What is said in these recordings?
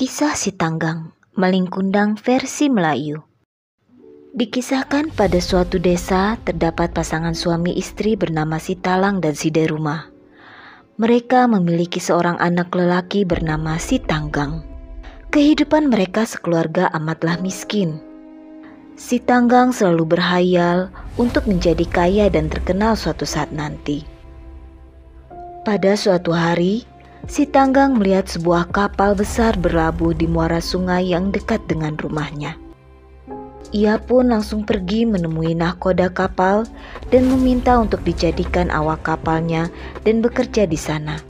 Kisah Si Tanggang, Malingkundang versi Melayu. Dikisahkan pada suatu desa terdapat pasangan suami istri bernama Si Talang dan Si Deruma. Mereka memiliki seorang anak lelaki bernama Si Tanggang. Kehidupan mereka sekeluarga amatlah miskin. Si Tanggang selalu berhayal untuk menjadi kaya dan terkenal suatu saat nanti. Pada suatu hari, Si Tanggang melihat sebuah kapal besar berlabuh di muara sungai yang dekat dengan rumahnya. Ia pun langsung pergi menemui nahkoda kapal dan meminta untuk dijadikan awak kapalnya dan bekerja di sana.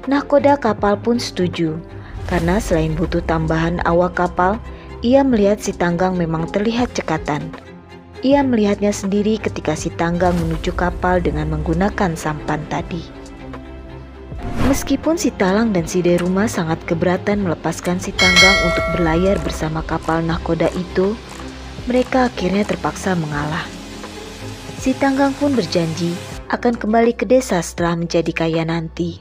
Nahkoda kapal pun setuju, karena selain butuh tambahan awak kapal, ia melihat Si Tanggang memang terlihat cekatan. Ia melihatnya sendiri ketika Si Tanggang menuju kapal dengan menggunakan sampan tadi. Meskipun Si Talang dan Si Deruma sangat keberatan melepaskan Si Tanggang untuk berlayar bersama kapal nahkoda itu, mereka akhirnya terpaksa mengalah. Si Tanggang pun berjanji akan kembali ke desa setelah menjadi kaya nanti.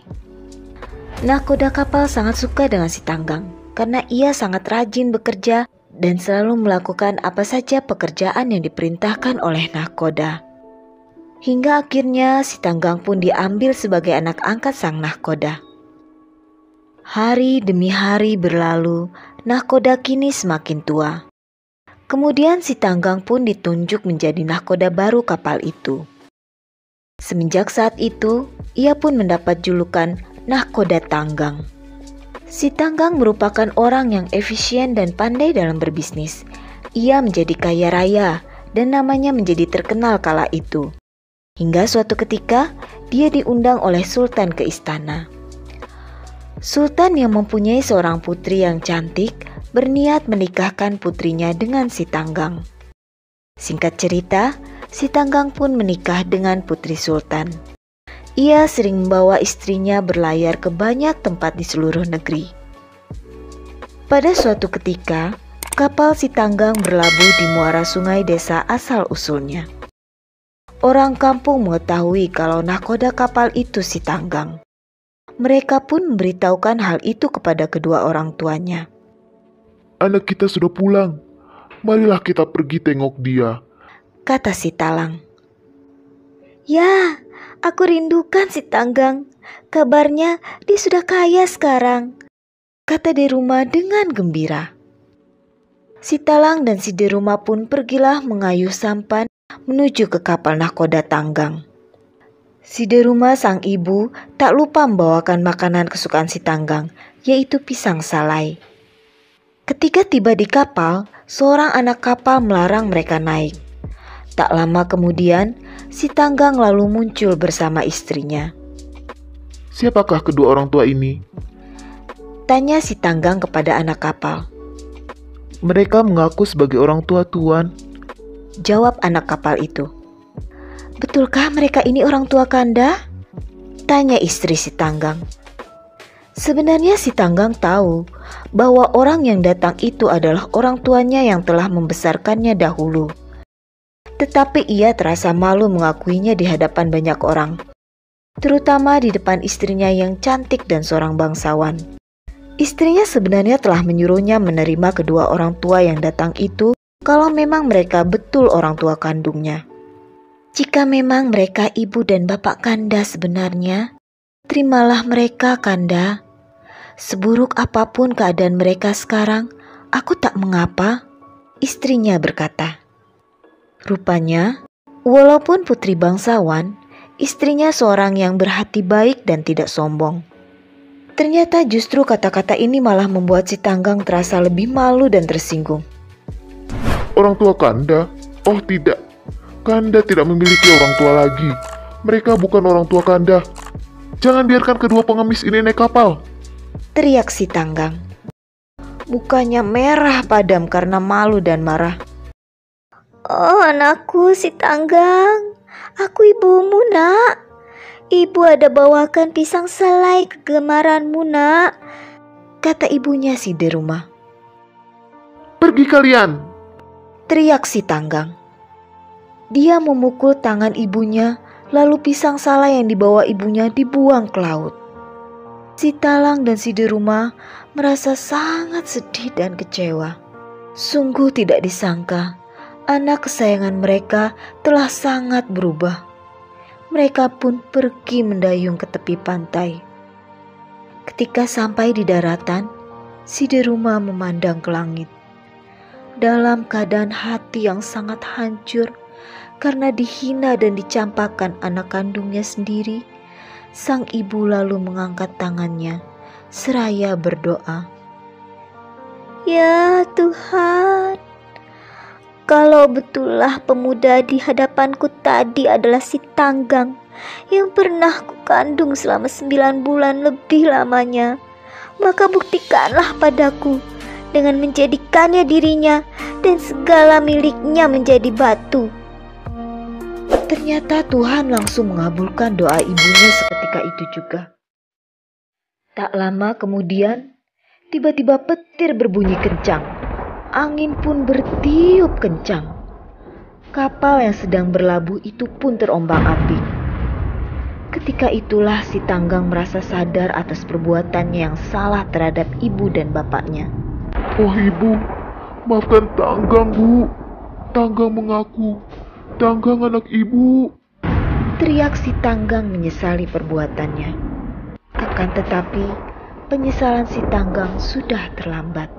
Nahkoda kapal sangat suka dengan Si Tanggang karena ia sangat rajin bekerja dan selalu melakukan apa saja pekerjaan yang diperintahkan oleh nahkoda. Hingga akhirnya Si Tanggang pun diambil sebagai anak angkat sang nahkoda. Hari demi hari berlalu, nahkoda kini semakin tua. Kemudian Si Tanggang pun ditunjuk menjadi nahkoda baru kapal itu. Semenjak saat itu, ia pun mendapat julukan Nahkoda Tanggang. Si Tanggang merupakan orang yang efisien dan pandai dalam berbisnis. Ia menjadi kaya raya dan namanya menjadi terkenal kala itu. Hingga suatu ketika, dia diundang oleh Sultan ke istana. Sultan yang mempunyai seorang putri yang cantik berniat menikahkan putrinya dengan Si Tanggang. Singkat cerita, Si Tanggang pun menikah dengan putri Sultan. Ia sering membawa istrinya berlayar ke banyak tempat di seluruh negeri. Pada suatu ketika, kapal Si Tanggang berlabuh di muara sungai desa asal-usulnya. Orang kampung mengetahui kalau nahkoda kapal itu Si Tanggang. Mereka pun memberitahukan hal itu kepada kedua orang tuanya. Anak kita sudah pulang, marilah kita pergi tengok dia, kata Si Talang. Ya, aku rindukan Si Tanggang. Kabarnya dia sudah kaya sekarang, kata Deruma dengan gembira. Si Talang dan Si Deruma pun pergilah mengayuh sampan menuju ke kapal nahkoda Tanggang. Si Deruma sang ibu tak lupa membawakan makanan kesukaan Si Tanggang, yaitu pisang salai. Ketika tiba di kapal, seorang anak kapal melarang mereka naik. Tak lama kemudian, Si Tanggang lalu muncul bersama istrinya. Siapakah kedua orang tua ini? Tanya Si Tanggang kepada anak kapal. Mereka mengaku sebagai orang tua Tuan, jawab anak kapal itu. Betulkah mereka ini orang tua Kanda? Tanya istri Si Tanggang. Sebenarnya Si Tanggang tahu bahwa orang yang datang itu adalah orang tuanya yang telah membesarkannya dahulu. Tetapi ia terasa malu mengakuinya di hadapan banyak orang, terutama di depan istrinya yang cantik dan seorang bangsawan. Istrinya sebenarnya telah menyuruhnya menerima kedua orang tua yang datang itu kalau memang mereka betul orang tua kandungnya. Jika memang mereka ibu dan bapak Kanda sebenarnya, terimalah mereka Kanda. Seburuk apapun keadaan mereka sekarang, aku tak mengapa, istrinya berkata. Rupanya, walaupun putri bangsawan, istrinya seorang yang berhati baik dan tidak sombong. Ternyata justru kata-kata ini malah membuat Si Tanggang terasa lebih malu dan tersinggung. Orang tua Kanda? Oh tidak, Kanda tidak memiliki orang tua lagi. Mereka bukan orang tua Kanda. Jangan biarkan kedua pengemis ini naik kapal, teriak Si Tanggang. Mukanya merah padam karena malu dan marah. Oh anakku Si Tanggang, aku ibumu nak. Ibu ada bawakan pisang selai kegemaranmu nak, kata ibunya Si Deruma. Pergi kalian, teriak Si Tanggang. Dia memukul tangan ibunya, lalu pisang salai yang dibawa ibunya dibuang ke laut. Si Talang dan si Deruma merasa sangat sedih dan kecewa. Sungguh tidak disangka, anak kesayangan mereka telah sangat berubah. Mereka pun pergi mendayung ke tepi pantai. Ketika sampai di daratan, si Deruma memandang ke langit. Dalam keadaan hati yang sangat hancur karena dihina dan dicampakkan anak kandungnya sendiri, sang ibu lalu mengangkat tangannya seraya berdoa. Ya Tuhan, kalau betullah pemuda di hadapanku tadi adalah si Tanggang yang pernah kukandung selama 9 bulan lebih lamanya, maka buktikanlah padaku dengan menjadikannya dirinya dan segala miliknya menjadi batu. Ternyata Tuhan langsung mengabulkan doa ibunya seketika itu juga. Tak lama kemudian, tiba-tiba petir berbunyi kencang. Angin pun bertiup kencang. Kapal yang sedang berlabuh itu pun terombang-ambing. Ketika itulah si Tanggang merasa sadar atas perbuatannya yang salah terhadap ibu dan bapaknya. Oh ibu, maafkan Tanggang bu. Tanggang mengaku, Tanggang anak ibu. Teriak si Tanggang menyesali perbuatannya. Akan tetapi, penyesalan si Tanggang sudah terlambat.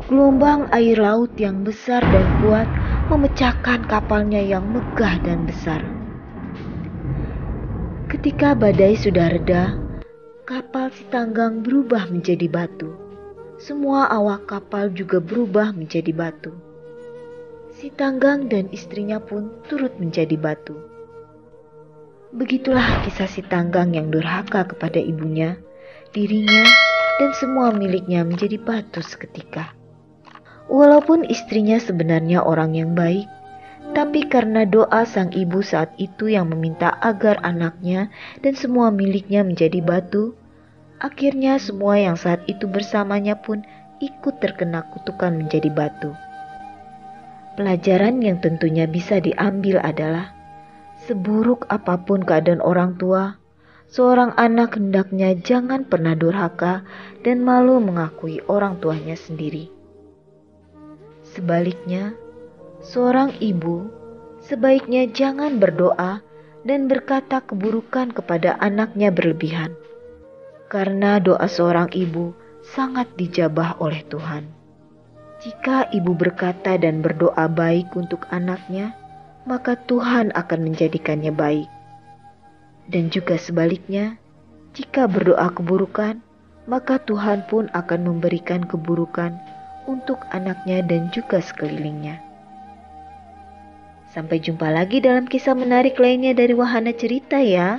Gelombang air laut yang besar dan kuat memecahkan kapalnya yang megah dan besar. Ketika badai sudah reda, kapal si Tanggang berubah menjadi batu. Semua awak kapal juga berubah menjadi batu. Si Tanggang dan istrinya pun turut menjadi batu. Begitulah kisah si Tanggang yang durhaka kepada ibunya, dirinya, dan semua miliknya menjadi batu seketika. Walaupun istrinya sebenarnya orang yang baik, tapi karena doa sang ibu saat itu yang meminta agar anaknya dan semua miliknya menjadi batu, akhirnya semua yang saat itu bersamanya pun ikut terkena kutukan menjadi batu. Pelajaran yang tentunya bisa diambil adalah, seburuk apapun keadaan orang tua, seorang anak hendaknya jangan pernah durhaka dan malu mengakui orang tuanya sendiri. Sebaliknya, seorang ibu sebaiknya jangan berdoa dan berkata keburukan kepada anaknya berlebihan, karena doa seorang ibu sangat dijabah oleh Tuhan. Jika ibu berkata dan berdoa baik untuk anaknya, maka Tuhan akan menjadikannya baik. Dan juga sebaliknya, jika berdoa keburukan, maka Tuhan pun akan memberikan keburukan untuk anaknya dan juga sekelilingnya. Sampai jumpa lagi dalam kisah menarik lainnya dari Wahana Cerita ya.